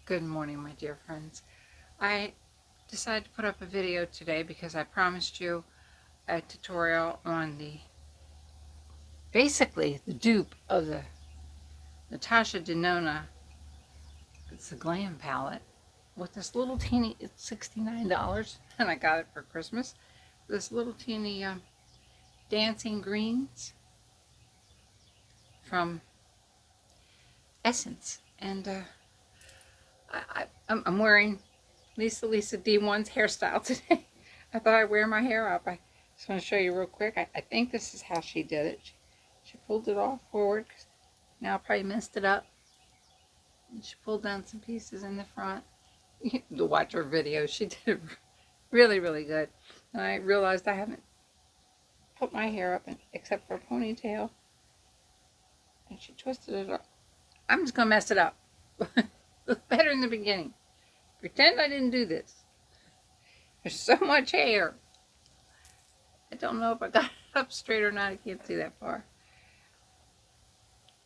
Good morning, my dear friends. I decided to put up a video today because I promised you a tutorial on basically the dupe of the Natasha Denona. It's the Glam palette with this little teeny, it's $69 and I got it for Christmas. This little teeny dancing greens from Essence. And I'm wearing Lisa D1's hairstyle today. I thought I'd wear my hair up. I just want to show you real quick. I think this is how she did it. She pulled it all forward. Now I probably messed it up. And she pulled down some pieces in the front. You have to watch her video. She did it really, really good. And I realized I haven't put my hair up except for a ponytail. And she twisted it up. I'm just going to mess it up. Look better in the beginning. Pretend I didn't do this. There's so much hair. I don't know if I got it up straight or not. I can't see that far.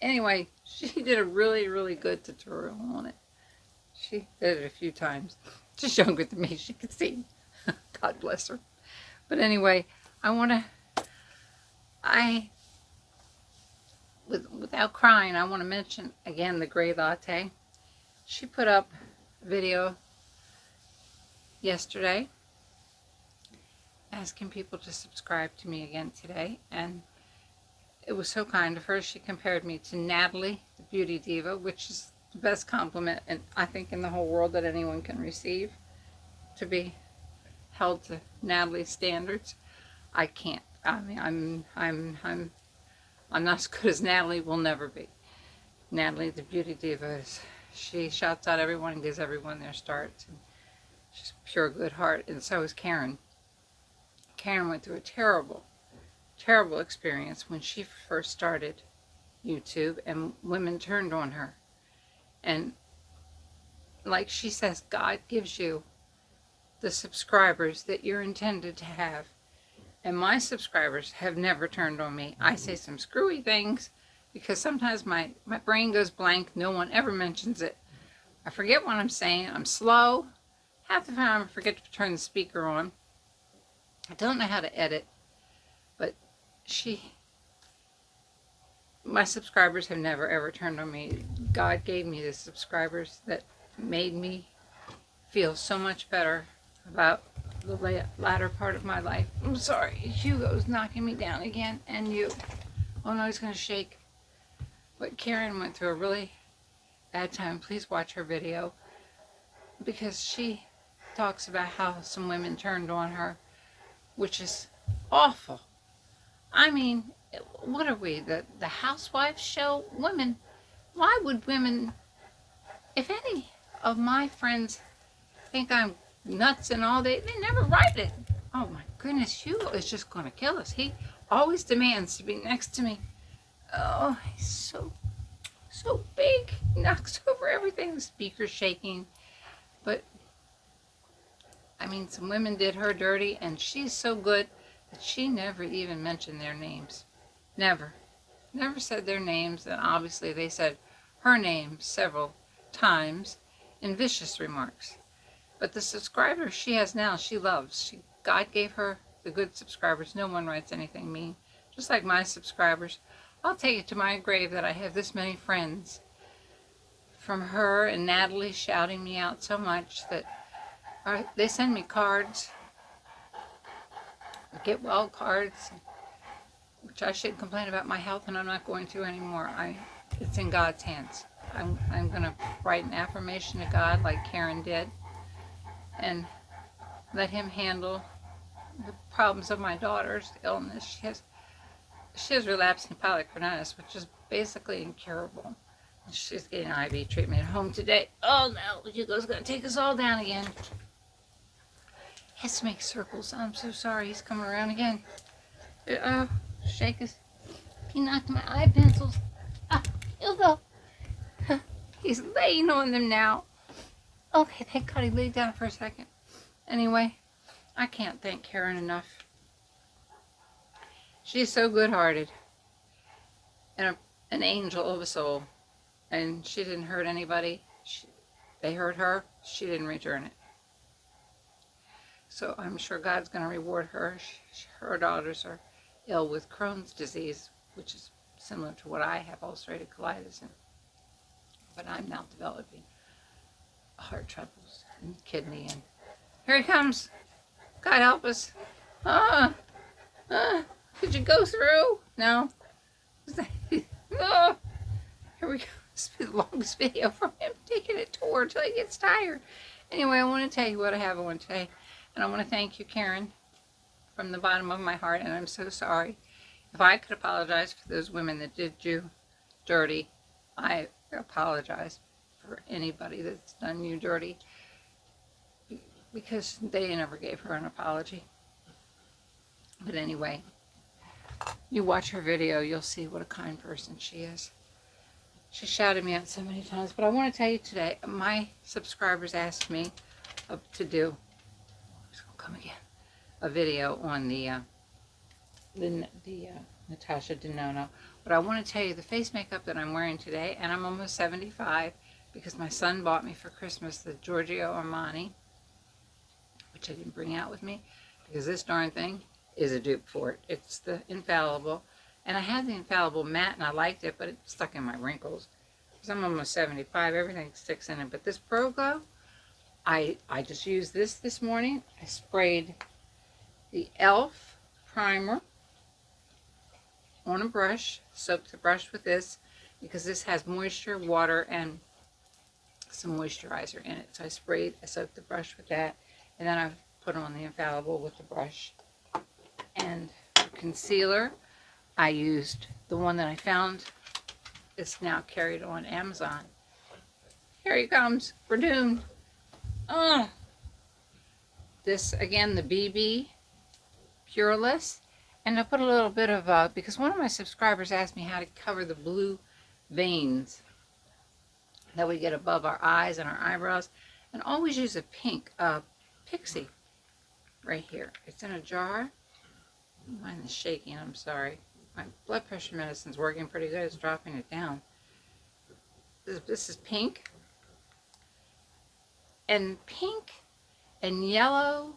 Anyway, she did a really, really good tutorial on it. She did it a few times. She's younger than me. She could see. God bless her. But anyway, without crying, I want to mention again the gray latte. She put up a video yesterday asking people to subscribe to me again today, and it was so kind of her. She compared me to Natalie, the beauty diva, which is the best compliment, and I think in the whole world that anyone can receive, to be held to Natalie's standards. I can't. I mean, I'm not as good as Natalie. Will never be. Natalie, the beauty diva, she shouts out everyone and gives everyone their starts. And she's pure good heart, and so is Karen. Karen went through a terrible, terrible experience when she first started YouTube, and women turned on her. And like she says, God gives you the subscribers that you're intended to have. And my subscribers have never turned on me. I say some screwy things because sometimes my brain goes blank. No one ever mentions it. I forget what I'm saying. I'm slow. Half the time I forget to turn the speaker on. I don't know how to edit. But my subscribers have never ever turned on me. God gave me the subscribers that made me feel so much better about the latter part of my life. I'm sorry, Hugo's knocking me down again, and you. Oh no, he's gonna shake. But Karen went through a really bad time. Please watch her video, because she talks about how some women turned on her, which is awful. I mean, what are we, the housewives show? Women, why would women, if any of my friends think I'm nuts and all, they never write it. Oh my goodness, Hugo is just going to kill us. He always demands to be next to me. Oh, he's so big. He knocks over everything. The speaker's shaking. But I mean, some women did her dirty, and she's so good that she never even mentioned their names. Never said their names. And obviously they said her name several times in vicious remarks. But the subscribers she has now, she loves. God gave her the good subscribers. No one writes anything mean. Just like my subscribers. I'll take it to my grave that I have this many friends. From her and Natalie shouting me out so much that they send me cards. Get well cards. Which I shouldn't complain about my health, and I'm not going to anymore. It's in God's hands. I'm going to write an affirmation to God like Karen did, and let him handle the problems of my daughter's illness. She has relapsing polychronis, which is basically incurable. She's getting IV treatment at home today. Oh no, Hugo's going to take us all down again. He has to make circles. I'm so sorry. He's coming around again. Shake us. He knocked my eye pencils. Hugo. He's laying on them now. Okay, thank God he laid down for a second. Anyway, I can't thank Karen enough. She's so good-hearted and an angel of a soul, and she didn't hurt anybody. They hurt her. She didn't return it. So I'm sure God's going to reward her. Her daughters are ill with Crohn's disease, which is similar to what I have, ulcerative colitis. But I'm now developing heart troubles and kidney. And here he comes. God help us. Could you go through? No. Here we go. This will be the longest video from him taking a tour until he gets tired. Anyway, I want to tell you what I have on today. And I want to thank you, Karen, from the bottom of my heart. And I'm so sorry. If I could apologize for those women that did you dirty, I apologize for anybody that's done you dirty. Because they never gave her an apology. But anyway, you watch her video, you'll see what a kind person she is. She shouted me out so many times. But I want to tell you today, my subscribers asked me to do, it's going to come again, a video on the Natasha Denona. But I want to tell you the face makeup that I'm wearing today, and I'm almost 75 because my son bought me for Christmas the Giorgio Armani, which I didn't bring out with me because this darn thing is a dupe for it. It's the Infallible. And I had the Infallible matte and I liked it, but it stuck in my wrinkles. Because I'm almost 75, everything sticks in it. But this Pro Glow, I just used this morning. I sprayed the e.l.f. primer on a brush, soaked the brush with this, because this has moisture, water, and some moisturizer in it. So I soaked the brush with that, and then I put on the Infallible with the brush. And for concealer, I used the one that I found. It's now carried on Amazon. Here he comes. We're doomed. This, again, the BB Pureless. And I put a little bit of, because one of my subscribers asked me how to cover the blue veins that we get above our eyes and our eyebrows. And always use a pink Pixie right here. It's in a jar. Mine is shaking, I'm sorry. My blood pressure medicine's working pretty good. It's dropping it down. This is pink. And pink and yellow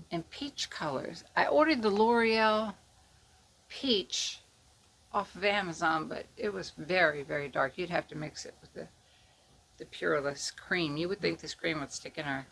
and peach colors. I ordered the L'Oreal Peach off of Amazon, but it was very, very dark. You'd have to mix it with the Pureless cream. You would think this cream would stick in our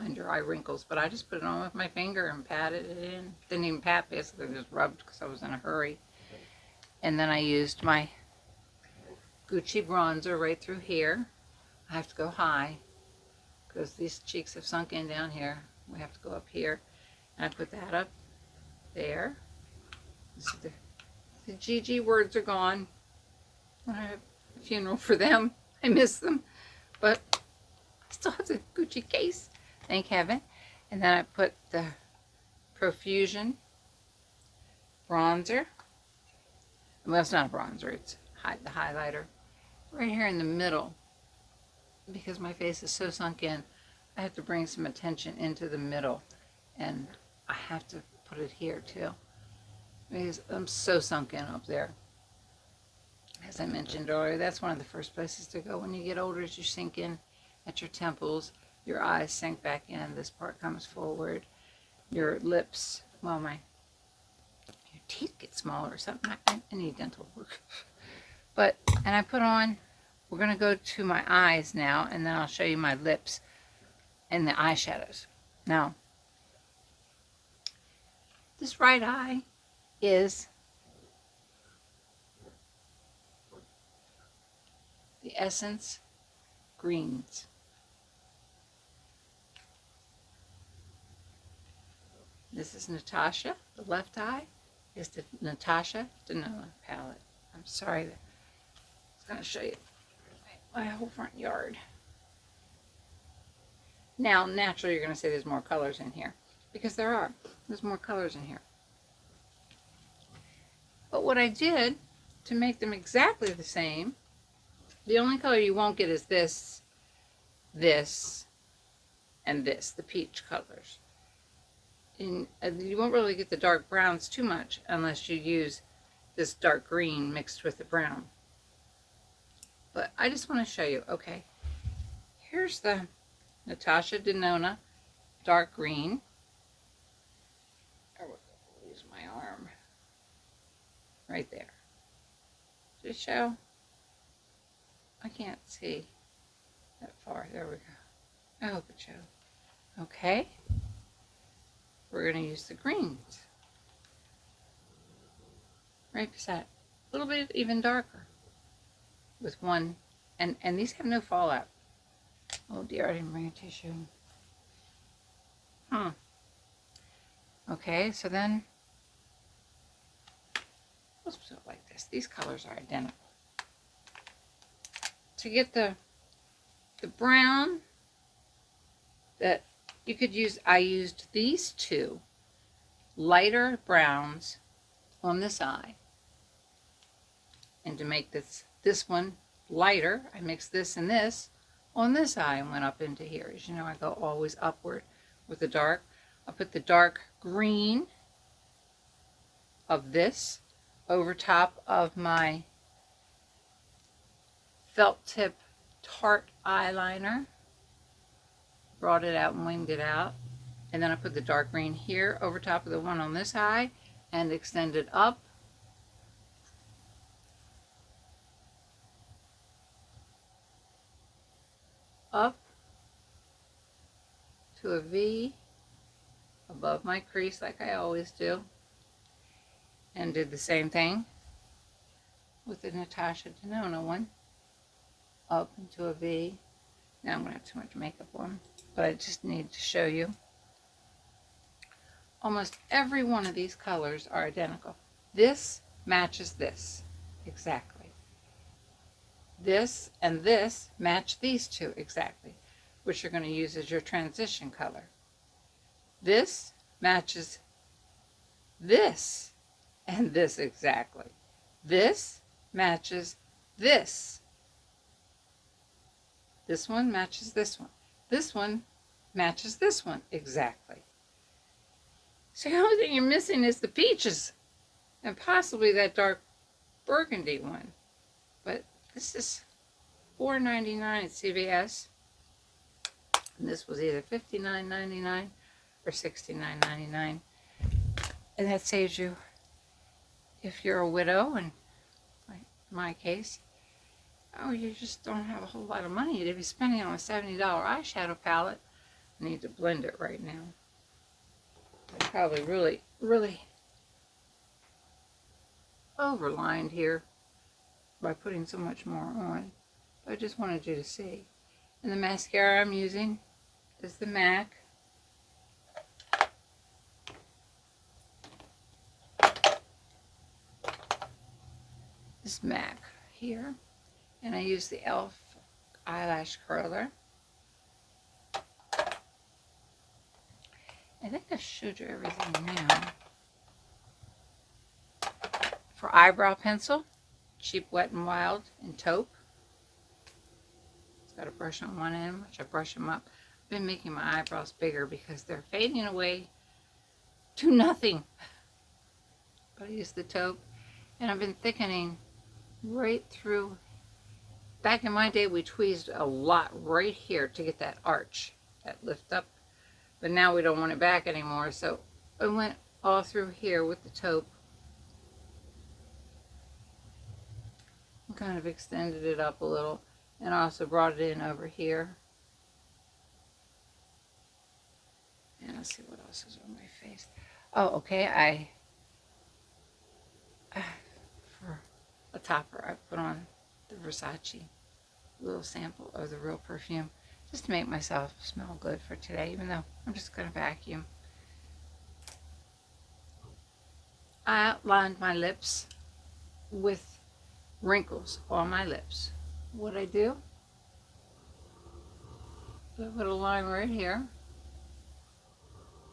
under eye wrinkles, but I just put it on with my finger and patted it in. Didn't even pat, basically just rubbed because I was in a hurry. And then I used my Gucci bronzer right through here. I have to go high because these cheeks have sunk in down here. We have to go up here. And I put that up there. So the GG words are gone. I have a funeral for them. I miss them. But I still have the Gucci case. Thank heaven. And then I put the Profusion bronzer. Well, it's not a bronzer. It's the highlighter. Right here in the middle. Because my face is so sunk in, I have to bring some attention into the middle. And I have to put it here too. Because I'm so sunk in up there. As I mentioned earlier, that's one of the first places to go when you get older, is you sink in at your temples. Your eyes sink back in. This part comes forward. Your lips, well, your teeth get smaller or something. I need dental work. And I put on, we're going to go to my eyes now, and then I'll show you my lips and the eyeshadows. Now, this right eye is the Essence Greens. This is Natasha. The left eye is the Natasha Denona palette. I'm sorry. I was going to show you my whole front yard. Now, naturally, you're going to say there's more colors in here. Because there are. There's more colors in here. But what I did to make them exactly the same, the only color you won't get is this, and this, the peach colors. And you won't really get the dark browns too much unless you use this dark green mixed with the brown. But I just want to show you, okay, Here's the Natasha Denona dark green. Oh, lose my arm. Right there. Just show. I can't see that far. There we go. I hope it shows. Okay. We're going to use the greens. Right beside it. A little bit even darker. With one. And these have no fallout. Oh dear, I didn't bring a tissue. Okay, so then let's put it like this. These colors are identical. To get the brown that you could use, I used these two lighter browns on this eye. And to make this one lighter, I mixed this and this on this eye and went up into here. As you know, I go always upward with the dark. I put the dark green of this over top of my felt tip Tarte eyeliner. Brought it out and winged it out. And then I put the dark green here over top of the one on this eye and extended up. Up to a V above my crease like I always do, and did the same thing with the Natasha Denona one, up into a V. Now I'm going to have too much makeup on, but I just need to show you. Almost every one of these colors are identical. This matches this exactly. This and this match these two exactly, which you're going to use as your transition color. This matches this and this exactly. This matches this. This one matches this one. This one matches this one exactly. So the only thing you're missing is the peaches and possibly that dark burgundy one. But this is $4.99 at CVS. And this was either $59.99 or $69.99. And that saves you, if you're a widow, and like my case, oh, you just don't have a whole lot of money to be spending on a $70 eyeshadow palette. I need to blend it right now. I probably really overlined here by putting so much more on. But I just wanted you to see. And the mascara I'm using is the MAC. This MAC here. And I use the e.l.f. eyelash curler. I think I showed you everything now. For eyebrow pencil, cheap Wet n Wild in taupe. It's got a brush on one end, which I brush them up. I've been making my eyebrows bigger because they're fading away to nothing. But I use the taupe, and I've been thickening right through. Back in my day, we tweezed a lot right here to get that arch, that lift up. But now we don't want it back anymore, so I went all through here with the taupe. And kind of extended it up a little, and also brought it in over here. And let's see what else is on my face. Oh, okay, for a topper, I put on the Versace little sample of the real perfume, just to make myself smell good for today, even though I'm just going to vacuum. I outlined my lips with wrinkles on my lips. What I do, I put a line right here,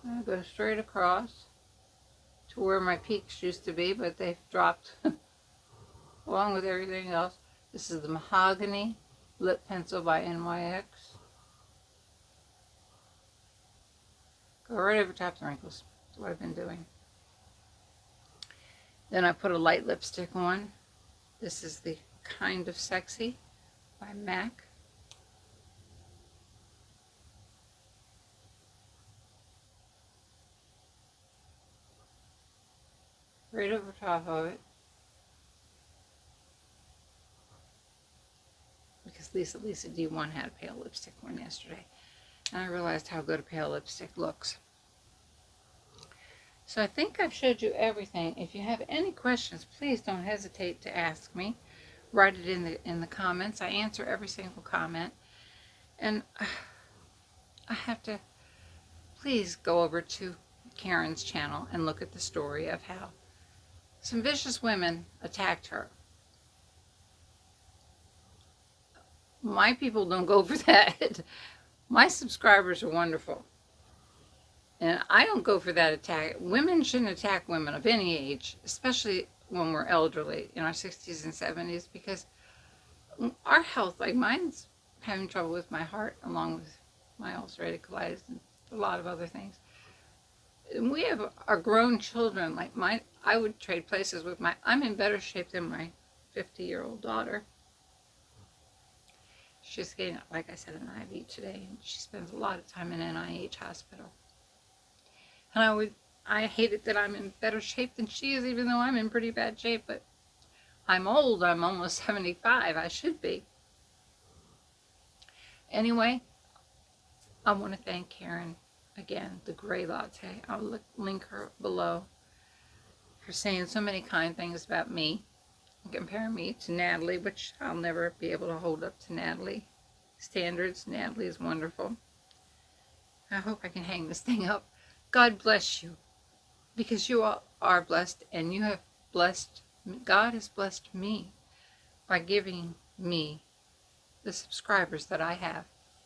and I go straight across to where my peaks used to be, but they've dropped along with everything else. This is the Mahogany Lip Pencil by NYX. Go right over top the wrinkles. That's what I've been doing. Then I put a light lipstick on. This is the Kind of Sexy by MAC. right over top of it. Because Lisa D1 had a pale lipstick one yesterday. And I realized how good a pale lipstick looks. So I think I've showed you everything. If you have any questions, please don't hesitate to ask me. Write it in the comments. I answer every single comment. And I have to please go over to Karen's channel and look at the story of how some vicious women attacked her. My people don't go for that. My subscribers are wonderful. And I don't go for that attack. Women shouldn't attack women of any age, especially when we're elderly, in our 60s and 70s, because our health, like mine's having trouble with my heart, along with my ulcerative colitis and a lot of other things. And we have our grown children, like mine. I would trade places with I'm in better shape than my 50-year-old daughter. She's getting, like I said, an IV today, and she spends a lot of time in NIH hospital. And I hate it that I'm in better shape than she is, even though I'm in pretty bad shape, but I'm old. I'm almost 75. I should be. Anyway, I want to thank Karen again, the Gray Latte. I'll link her below, for saying so many kind things about me, comparing me to Natalie, which I'll never be able to hold up to Natalie standards. Natalie is wonderful. I hope I can hang this thing up. God bless you, because you all are blessed, and you have blessed, God has blessed me by giving me the subscribers that I have.